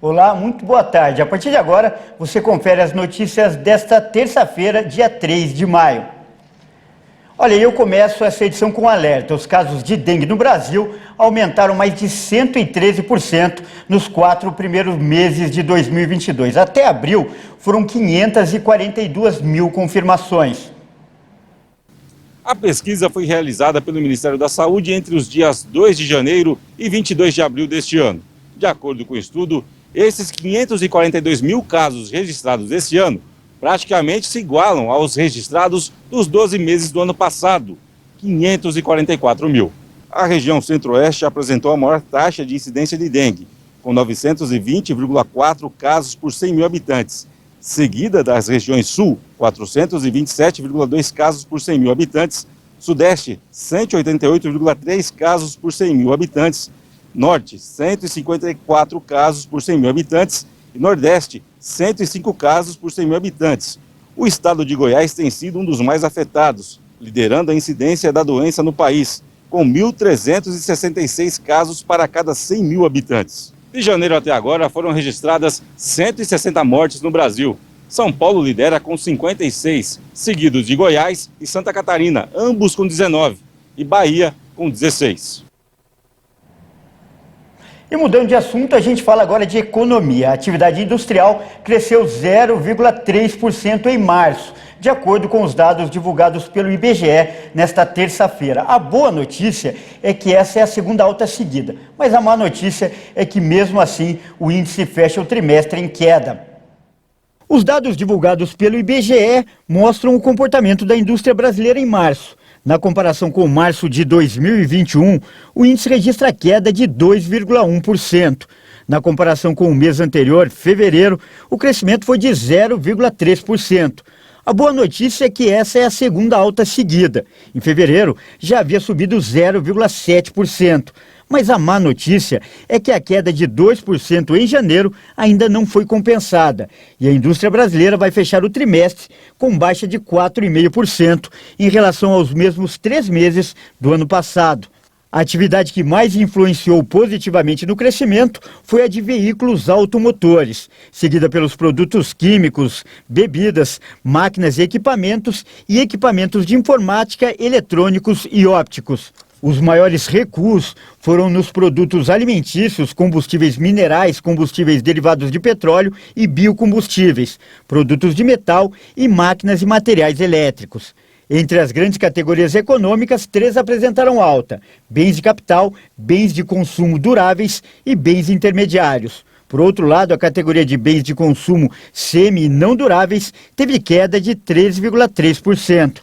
Olá, muito boa tarde. A partir de agora, você confere as notícias desta terça-feira, dia 3 de maio. Olha, eu começo essa edição com um alerta. Os casos de dengue no Brasil aumentaram mais de 113% nos 4 primeiros meses de 2022. Até abril, foram 542 mil confirmações. A pesquisa foi realizada pelo Ministério da Saúde entre os dias 2 de janeiro e 22 de abril deste ano. De acordo com o estudo, esses 542 mil casos registrados este ano praticamente se igualam aos registrados dos 12 meses do ano passado, 544 mil. A região centro-oeste apresentou a maior taxa de incidência de dengue, com 920,4 casos por 100 mil habitantes, seguida das regiões sul, 427,2 casos por 100 mil habitantes, sudeste, 188,3 casos por 100 mil habitantes, norte, 154 casos por 100 mil habitantes e nordeste, 105 casos por 100 mil habitantes. O estado de Goiás tem sido um dos mais afetados, liderando a incidência da doença no país, com 1.366 casos para cada 100 mil habitantes. De janeiro até agora foram registradas 160 mortes no Brasil. São Paulo lidera com 56, seguidos de Goiás e Santa Catarina, ambos com 19, e Bahia com 16. E mudando de assunto, a gente fala agora de economia. A atividade industrial cresceu 0,3% em março, de acordo com os dados divulgados pelo IBGE nesta terça-feira. A boa notícia é que essa é a segunda alta seguida, mas a má notícia é que, mesmo assim, o índice fecha o trimestre em queda. Os dados divulgados pelo IBGE mostram o comportamento da indústria brasileira em março. Na comparação com março de 2021, o índice registra queda de 2,1%. Na comparação com o mês anterior, fevereiro, o crescimento foi de 0,3%. A boa notícia é que essa é a segunda alta seguida. Em fevereiro, já havia subido 0,7%. Mas a má notícia é que a queda de 2% em janeiro ainda não foi compensada. E a indústria brasileira vai fechar o trimestre com baixa de 4,5% em relação aos mesmos 3 meses do ano passado. A atividade que mais influenciou positivamente no crescimento foi a de veículos automotores, seguida pelos produtos químicos, bebidas, máquinas e equipamentos de informática, eletrônicos e ópticos. Os maiores recuos foram nos produtos alimentícios, combustíveis minerais, combustíveis derivados de petróleo e biocombustíveis, produtos de metal e máquinas e materiais elétricos. Entre as grandes categorias econômicas, 3 apresentaram alta: bens de capital, bens de consumo duráveis e bens intermediários. Por outro lado, a categoria de bens de consumo semi e não duráveis teve queda de 13,3%.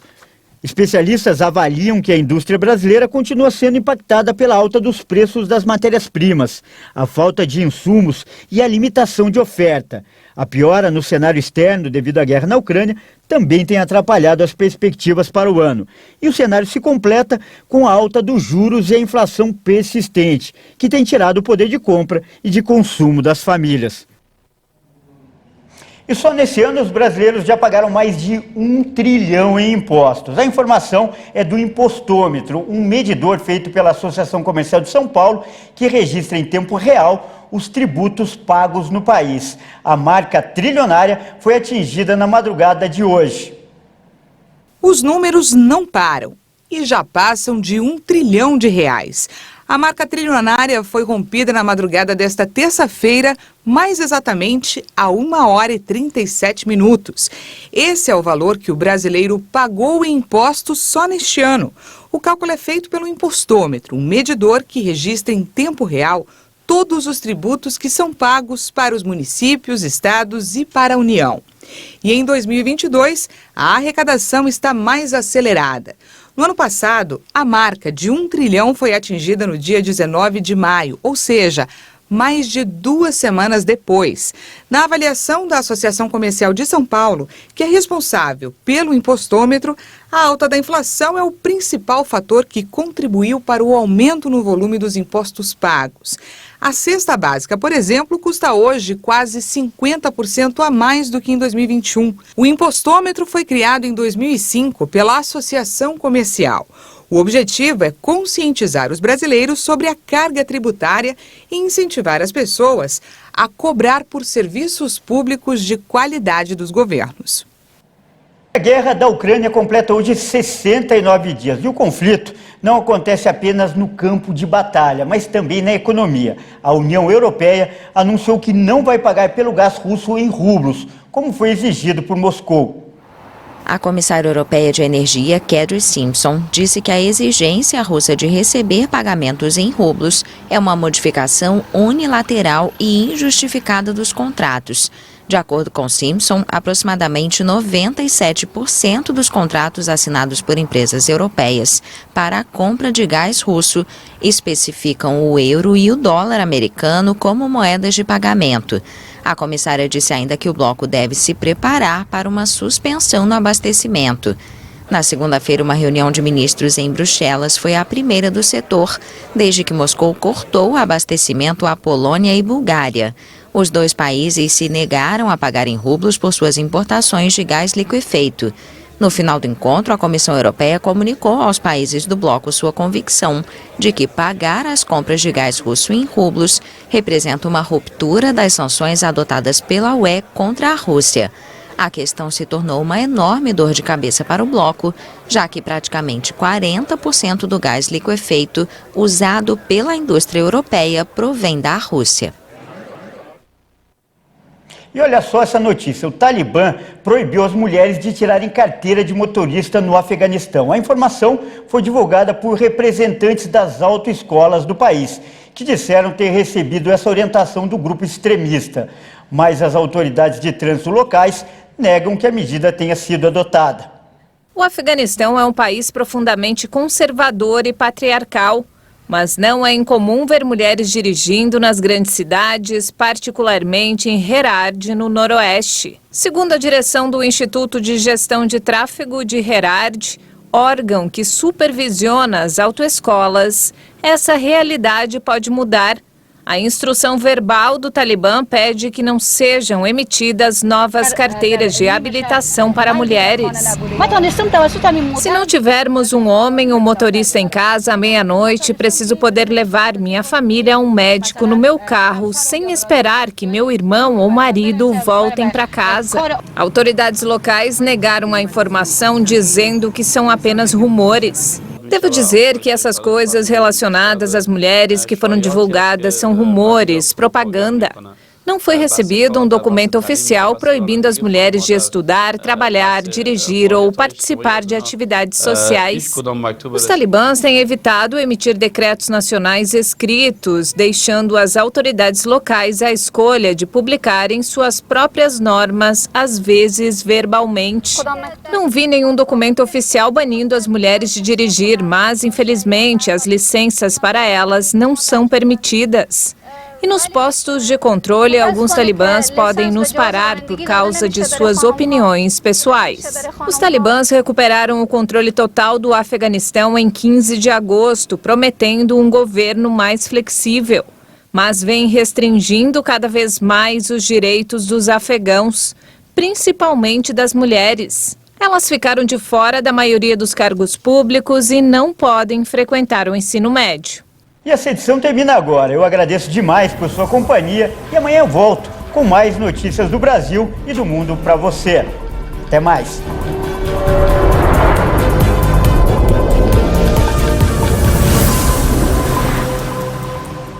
Especialistas avaliam que a indústria brasileira continua sendo impactada pela alta dos preços das matérias-primas, a falta de insumos e a limitação de oferta. A piora no cenário externo devido à guerra na Ucrânia também tem atrapalhado as perspectivas para o ano. E o cenário se completa com a alta dos juros e a inflação persistente, que tem tirado o poder de compra e de consumo das famílias. E só nesse ano os brasileiros já pagaram mais de 1 trilhão em impostos. A informação é do Impostômetro, um medidor feito pela Associação Comercial de São Paulo, que registra em tempo real os tributos pagos no país. A marca trilionária foi atingida na madrugada de hoje. Os números não param e já passam de R$1 trilhão. A marca trilionária foi rompida na madrugada desta terça-feira, mais exatamente a 1h37. Esse é o valor que o brasileiro pagou em impostos só neste ano. O cálculo é feito pelo Impostômetro, um medidor que registra em tempo real todos os tributos que são pagos para os municípios, estados e para a União. E em 2022, a arrecadação está mais acelerada. No ano passado, a marca de R$1 trilhão foi atingida no dia 19 de maio, ou seja, mais de 2 semanas depois. Na avaliação da Associação Comercial de São Paulo, que é responsável pelo Impostômetro, a alta da inflação é o principal fator que contribuiu para o aumento no volume dos impostos pagos. A cesta básica, por exemplo, custa hoje quase 50% a mais do que em 2021. O Impostômetro foi criado em 2005 pela Associação Comercial. O objetivo é conscientizar os brasileiros sobre a carga tributária e incentivar as pessoas a cobrar por serviços públicos de qualidade dos governos. A guerra da Ucrânia completa hoje 69 dias e o conflito não acontece apenas no campo de batalha, mas também na economia. A União Europeia anunciou que não vai pagar pelo gás russo em rublos, como foi exigido por Moscou. A comissária europeia de energia, Kadri Simson, disse que a exigência russa de receber pagamentos em rublos é uma modificação unilateral e injustificada dos contratos. De acordo com Simpson, aproximadamente 97% dos contratos assinados por empresas europeias para a compra de gás russo especificam o euro e o dólar americano como moedas de pagamento. A comissária disse ainda que o bloco deve se preparar para uma suspensão no abastecimento. Na segunda-feira, uma reunião de ministros em Bruxelas foi a primeira do setor, desde que Moscou cortou o abastecimento à Polônia e Bulgária. Os dois países se negaram a pagar em rublos por suas importações de gás liquefeito. No final do encontro, a Comissão Europeia comunicou aos países do bloco sua convicção de que pagar as compras de gás russo em rublos representa uma ruptura das sanções adotadas pela UE contra a Rússia. A questão se tornou uma enorme dor de cabeça para o bloco, já que praticamente 40% do gás liquefeito usado pela indústria europeia provém da Rússia. E olha só essa notícia, o Talibã proibiu as mulheres de tirarem carteira de motorista no Afeganistão. A informação foi divulgada por representantes das autoescolas do país, que disseram ter recebido essa orientação do grupo extremista. Mas as autoridades de trânsito locais negam que a medida tenha sido adotada. O Afeganistão é um país profundamente conservador e patriarcal. Mas não é incomum ver mulheres dirigindo nas grandes cidades, particularmente em Herat, no noroeste. Segundo a direção do Instituto de Gestão de Tráfego de Herat, órgão que supervisiona as autoescolas, essa realidade pode mudar. A instrução verbal do Talibã pede que não sejam emitidas novas carteiras de habilitação para mulheres. Se não tivermos um homem ou motorista em casa à meia-noite, preciso poder levar minha família a um médico no meu carro sem esperar que meu irmão ou marido voltem para casa. Autoridades locais negaram a informação, dizendo que são apenas rumores. Devo dizer que essas coisas relacionadas às mulheres que foram divulgadas são rumores, propaganda. Não foi recebido um documento oficial proibindo as mulheres de estudar, trabalhar, dirigir ou participar de atividades sociais. Os talibãs têm evitado emitir decretos nacionais escritos, deixando as autoridades locais a escolha de publicarem suas próprias normas, às vezes verbalmente. Não vi nenhum documento oficial banindo as mulheres de dirigir, mas, infelizmente, as licenças para elas não são permitidas. E nos postos de controle, alguns talibãs podem nos parar por causa de suas opiniões pessoais. Os talibãs recuperaram o controle total do Afeganistão em 15 de agosto, prometendo um governo mais flexível. Mas vem restringindo cada vez mais os direitos dos afegãos, principalmente das mulheres. Elas ficaram de fora da maioria dos cargos públicos e não podem frequentar o ensino médio. E essa edição termina agora. Eu agradeço demais por sua companhia e amanhã eu volto com mais notícias do Brasil e do mundo para você. Até mais!